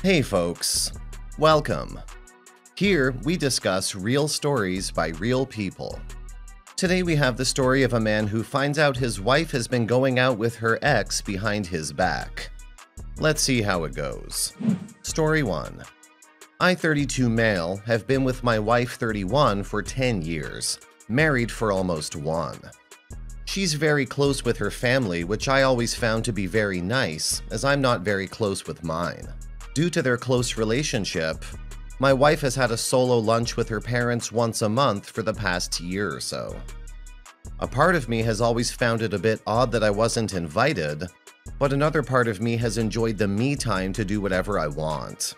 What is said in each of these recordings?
Hey folks, welcome. Here we discuss real stories by real people. Today we have the story of a man who finds out his wife has been going out with her ex behind his back. Let's see how it goes. Story 1. I, 32 male, have been with my wife, 31, for 10 years, married for almost 1. She's very close with her family, which I always found to be very nice, as I'm not very close with mine. Due to their close relationship, my wife has had a solo lunch with her parents once a month for the past year or so. A part of me has always found it a bit odd that I wasn't invited, but another part of me has enjoyed the me time to do whatever I want,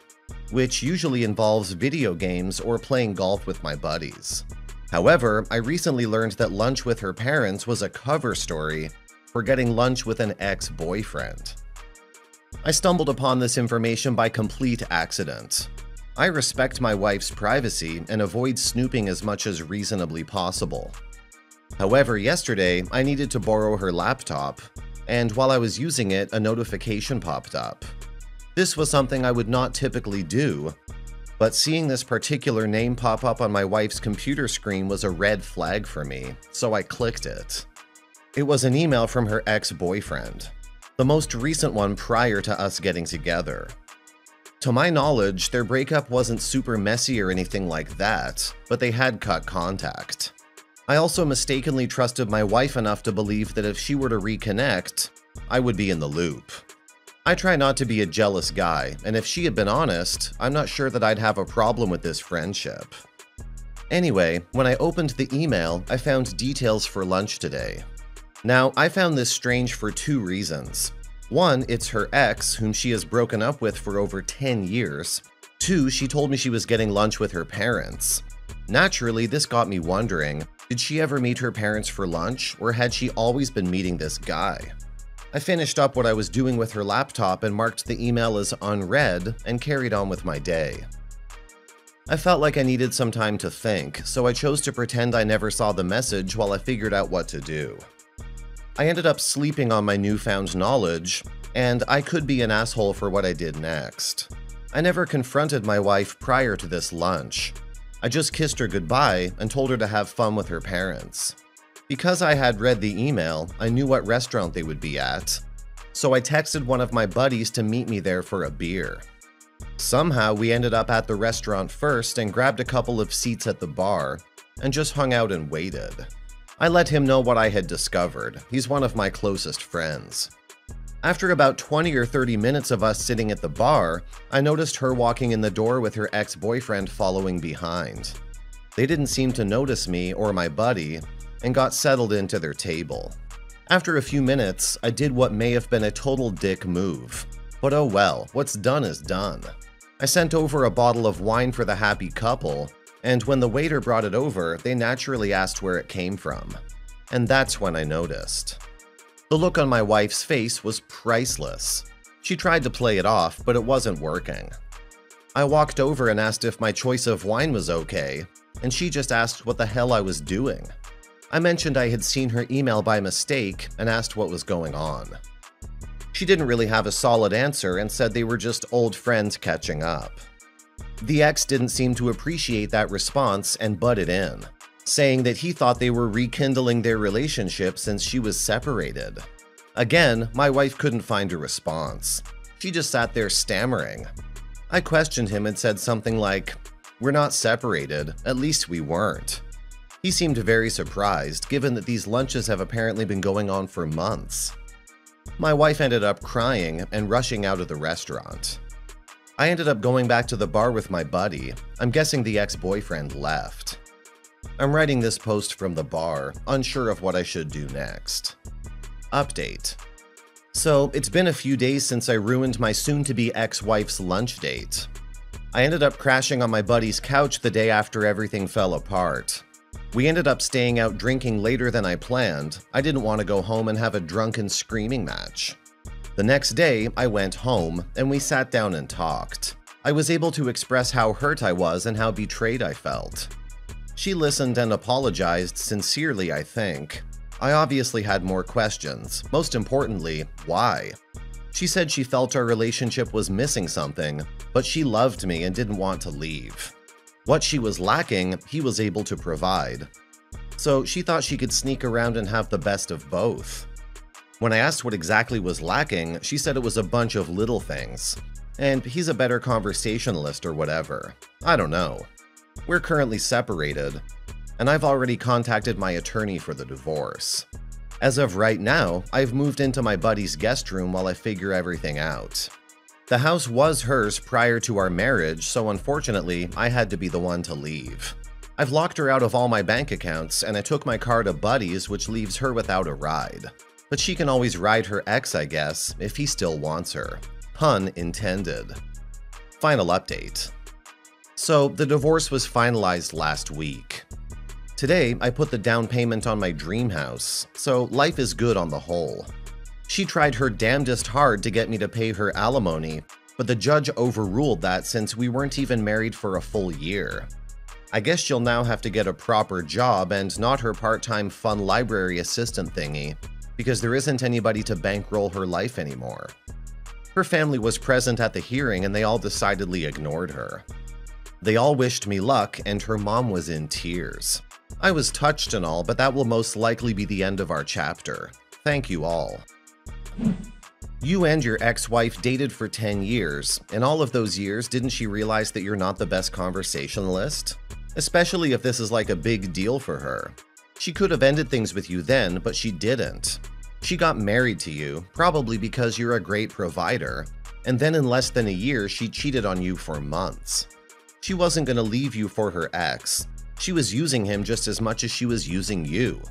which usually involves video games or playing golf with my buddies. However, I recently learned that lunch with her parents was a cover story for getting lunch with an ex-boyfriend. I stumbled upon this information by complete accident. I respect my wife's privacy and avoid snooping as much as reasonably possible. However, yesterday I needed to borrow her laptop, and while I was using it, a notification popped up. This was something I would not typically do, but seeing this particular name pop up on my wife's computer screen was a red flag for me, so I clicked it. It was an email from her ex-boyfriend, the most recent one prior to us getting together. To my knowledge, their breakup wasn't super messy or anything like that, but they had cut contact. I also mistakenly trusted my wife enough to believe that if she were to reconnect, I would be in the loop. I try not to be a jealous guy, and if she had been honest, I'm not sure that I'd have a problem with this friendship. Anyway, when I opened the email, I found details for lunch today. Now, I found this strange for 2 reasons. 1, it's her ex, whom she has broken up with for over 10 years. 2, she told me she was getting lunch with her parents. Naturally, this got me wondering, did she ever meet her parents for lunch, or had she always been meeting this guy? I finished up what I was doing with her laptop and marked the email as unread and carried on with my day. I felt like I needed some time to think, so I chose to pretend I never saw the message while I figured out what to do. I ended up sleeping on my newfound knowledge, and I could be an asshole for what I did next. I never confronted my wife prior to this lunch. I just kissed her goodbye and told her to have fun with her parents. Because I had read the email, I knew what restaurant they would be at, so I texted one of my buddies to meet me there for a beer. Somehow we ended up at the restaurant first and grabbed a couple of seats at the bar and just hung out and waited. I let him know what I had discovered. He's one of my closest friends. After about 20 or 30 minutes of us sitting at the bar, I noticed her walking in the door with her ex-boyfriend following behind. They didn't seem to notice me or my buddy and got settled into their table. After a few minutes, I did what may have been a total dick move. But oh well, what's done is done. I sent over a bottle of wine for the happy couple, and when the waiter brought it over, they naturally asked where it came from. And that's when I noticed. The look on my wife's face was priceless. She tried to play it off, but it wasn't working. I walked over and asked if my choice of wine was okay, and she just asked what the hell I was doing. I mentioned I had seen her email by mistake and asked what was going on. She didn't really have a solid answer and said they were just old friends catching up. The ex didn't seem to appreciate that response and butted in, saying that he thought they were rekindling their relationship since she was separated. Again, my wife couldn't find a response. She just sat there stammering. I questioned him and said something like, "We're not separated, at least we weren't." He seemed very surprised, given that these lunches have apparently been going on for months. My wife ended up crying and rushing out of the restaurant. I ended up going back to the bar with my buddy. I'm guessing the ex-boyfriend left. I'm writing this post from the bar, unsure of what I should do next. Update. So, it's been a few days since I ruined my soon-to-be ex-wife's lunch date. I ended up crashing on my buddy's couch the day after everything fell apart. We ended up staying out drinking later than I planned. I didn't want to go home and have a drunken screaming match. The next day, I went home, and we sat down and talked. I was able to express how hurt I was and how betrayed I felt. She listened and apologized sincerely, I think. I obviously had more questions. Most importantly, why? She said she felt our relationship was missing something, but she loved me and didn't want to leave. What she was lacking, he was able to provide. So she thought she could sneak around and have the best of both. When I asked what exactly was lacking, she said it was a bunch of little things. And he's a better conversationalist or whatever. I don't know. We're currently separated, and I've already contacted my attorney for the divorce. As of right now, I've moved into my buddy's guest room while I figure everything out. The house was hers prior to our marriage, so unfortunately, I had to be the one to leave. I've locked her out of all my bank accounts, and I took my car to Buddy's, which leaves her without a ride. But she can always ride her ex, I guess, if he still wants her. Pun intended. Final update. So, the divorce was finalized last week. Today, I put the down payment on my dream house, so life is good on the whole. She tried her damnedest hard to get me to pay her alimony, but the judge overruled that since we weren't even married for a full year. I guess she'll now have to get a proper job and not her part-time fun library assistant thingy, because there isn't anybody to bankroll her life anymore. Her family was present at the hearing and they all decidedly ignored her. They all wished me luck and her mom was in tears. I was touched and all, but that will most likely be the end of our chapter. Thank you all. You and your ex-wife dated for 10 years. In all of those years, didn't she realize that you're not the best conversationalist? Especially if this is like a big deal for her. She could have ended things with you then, but she didn't. She got married to you, probably because you're a great provider, and then in less than a year, she cheated on you for months. She wasn't going to leave you for her ex. She was using him just as much as she was using you.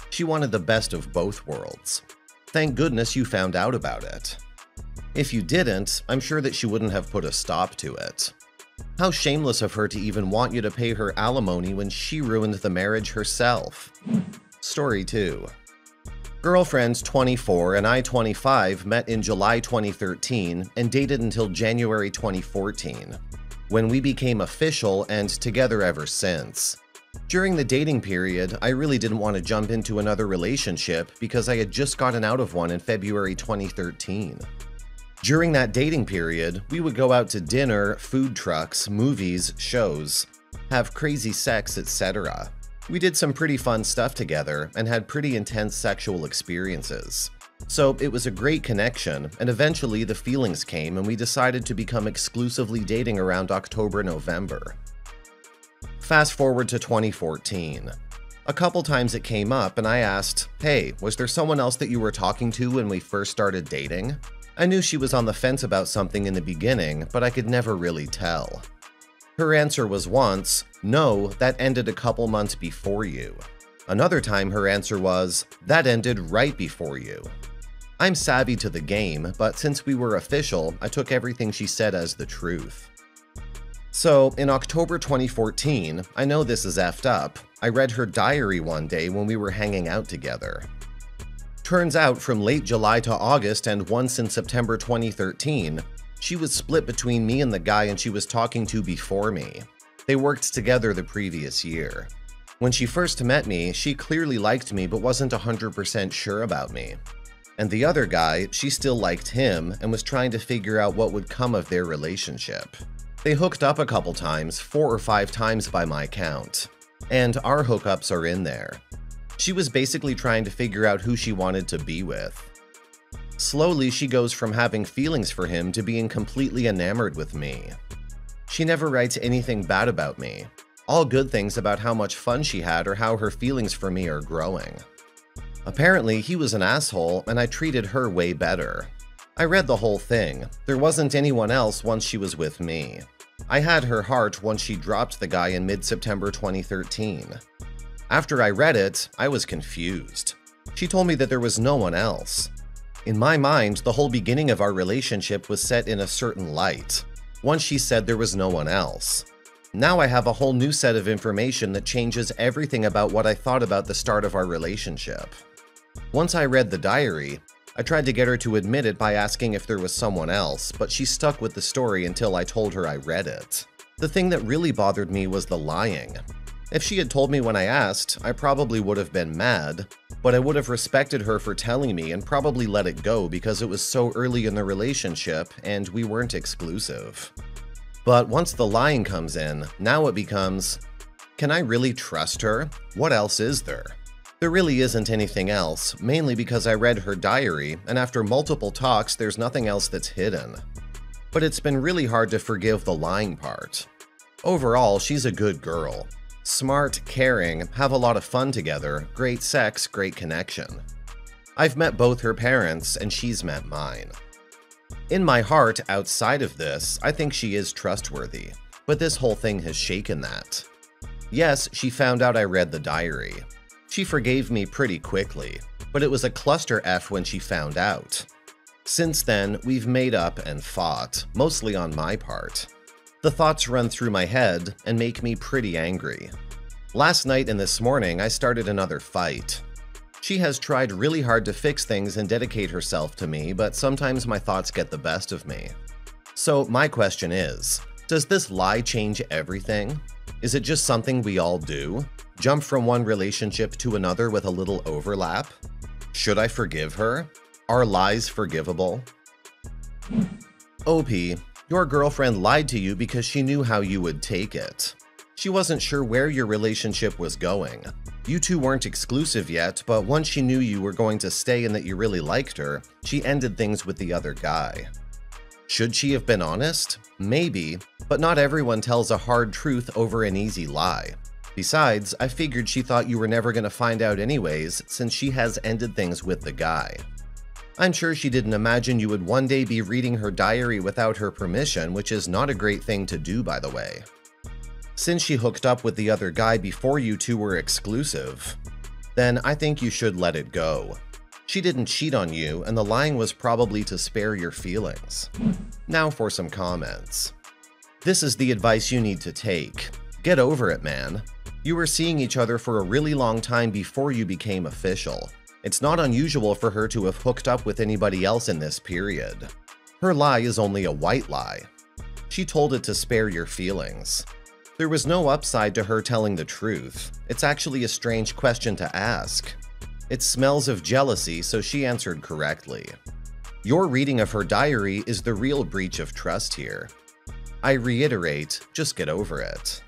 She wanted the best of both worlds. Thank goodness you found out about it. If you didn't, I'm sure that she wouldn't have put a stop to it. How shameless of her to even want you to pay her alimony when she ruined the marriage herself. Story 2. Girlfriends 24 and I 25 met in July 2013 and dated until January 2014, when we became official and together ever since. During the dating period, I really didn't want to jump into another relationship because I had just gotten out of one in February 2013. During that dating period, we would go out to dinner, food trucks, movies, shows, have crazy sex, etc. We did some pretty fun stuff together and had pretty intense sexual experiences. So it was a great connection, and eventually the feelings came and we decided to become exclusively dating around October-November. Fast forward to 2014. A couple times it came up and I asked, "Hey, was there someone else that you were talking to when we first started dating?" I knew she was on the fence about something in the beginning, but I could never really tell. Her answer was once, "No, that ended a couple months before you." Another time her answer was, "That ended right before you." I'm savvy to the game, but since we were official, I took everything she said as the truth. So, in October 2014, I know this is effed up, I read her diary one day when we were hanging out together. Turns out, from late July to August and once in September 2013, she was split between me and the guy and she was talking to before me. They worked together the previous year. When she first met me, she clearly liked me but wasn't 100% sure about me. And the other guy, she still liked him and was trying to figure out what would come of their relationship. They hooked up a couple times, 4 or 5 times by my count. And our hookups are in there. She was basically trying to figure out who she wanted to be with. Slowly, she goes from having feelings for him to being completely enamored with me. She never writes anything bad about me. All good things about how much fun she had or how her feelings for me are growing. Apparently, he was an asshole and I treated her way better. I read the whole thing. There wasn't anyone else once she was with me. I had her heart once she dropped the guy in mid-September 2013. After I read it, I was confused. She told me that there was no one else. In my mind, the whole beginning of our relationship was set in a certain light. Once she said there was no one else. Now I have a whole new set of information that changes everything about what I thought about the start of our relationship. Once I read the diary, I tried to get her to admit it by asking if there was someone else, but she stuck with the story until I told her I read it. The thing that really bothered me was the lying. If she had told me when I asked, I probably would have been mad, but I would have respected her for telling me and probably let it go because it was so early in the relationship and we weren't exclusive. But once the lying comes in, now it becomes, can I really trust her? What else is there? There really isn't anything else, mainly because I read her diary, and after multiple talks, there's nothing else that's hidden. But it's been really hard to forgive the lying part. Overall, she's a good girl. Smart, caring, have a lot of fun together, great sex, great connection. I've met both her parents, and she's met mine. In my heart, outside of this, I think she is trustworthy, but this whole thing has shaken that. Yes, she found out I read the diary. She forgave me pretty quickly, but it was a cluster F when she found out. Since then, we've made up and fought, mostly on my part. The thoughts run through my head and make me pretty angry. Last night and this morning, I started another fight. She has tried really hard to fix things and dedicate herself to me, but sometimes my thoughts get the best of me. So my question is, does this lie change everything? Is it just something we all do? Jump from one relationship to another with a little overlap? Should I forgive her? Are lies forgivable? OP, your girlfriend lied to you because she knew how you would take it. She wasn't sure where your relationship was going. You two weren't exclusive yet, but once she knew you were going to stay and that you really liked her, she ended things with the other guy. Should she have been honest? Maybe, but not everyone tells a hard truth over an easy lie. Besides, I figured she thought you were never going to find out anyways, since she has ended things with the guy. I'm sure she didn't imagine you would one day be reading her diary without her permission, which is not a great thing to do, by the way. Since she hooked up with the other guy before you two were exclusive, then I think you should let it go. She didn't cheat on you, and the lying was probably to spare your feelings. Now for some comments. This is the advice you need to take. Get over it, man. You were seeing each other for a really long time before you became official. It's not unusual for her to have hooked up with anybody else in this period. Her lie is only a white lie. She told it to spare your feelings. There was no upside to her telling the truth. It's actually a strange question to ask. It smells of jealousy, so she answered correctly. Your reading of her diary is the real breach of trust here. I reiterate, just get over it.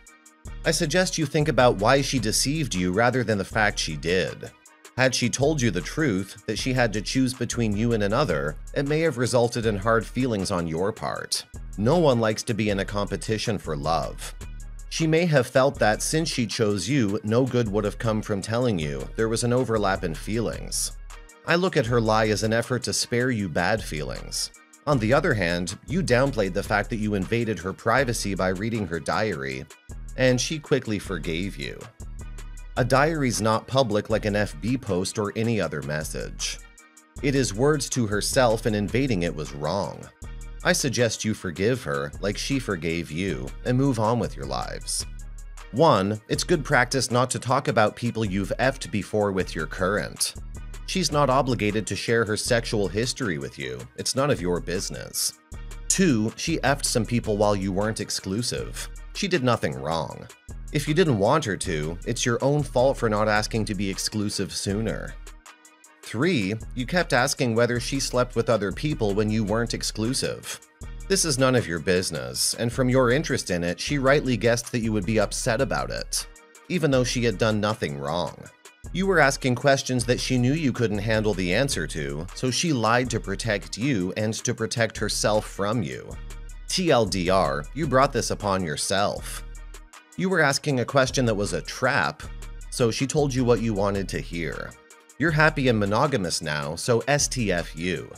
I suggest you think about why she deceived you rather than the fact she did. Had she told you the truth, that she had to choose between you and another, it may have resulted in hard feelings on your part. No one likes to be in a competition for love. She may have felt that since she chose you, no good would have come from telling you. There was an overlap in feelings. I look at her lie as an effort to spare you bad feelings. On the other hand, you downplayed the fact that you invaded her privacy by reading her diary, and she quickly forgave you. A diary's not public like an FB post or any other message. It is words to herself, and invading it was wrong. I suggest you forgive her like she forgave you and move on with your lives. 1. It's good practice not to talk about people you've effed before with your current. She's not obligated to share her sexual history with you. It's none of your business. 2. She effed some people while you weren't exclusive. She did nothing wrong. If you didn't want her to, it's your own fault for not asking to be exclusive sooner. 3. You kept asking whether she slept with other people when you weren't exclusive. This is none of your business, and from your interest in it, she rightly guessed that you would be upset about it, even though she had done nothing wrong. You were asking questions that she knew you couldn't handle the answer to, so she lied to protect you and to protect herself from you. TLDR, you brought this upon yourself. You were asking a question that was a trap, so she told you what you wanted to hear. You're happy and monogamous now, so STFU.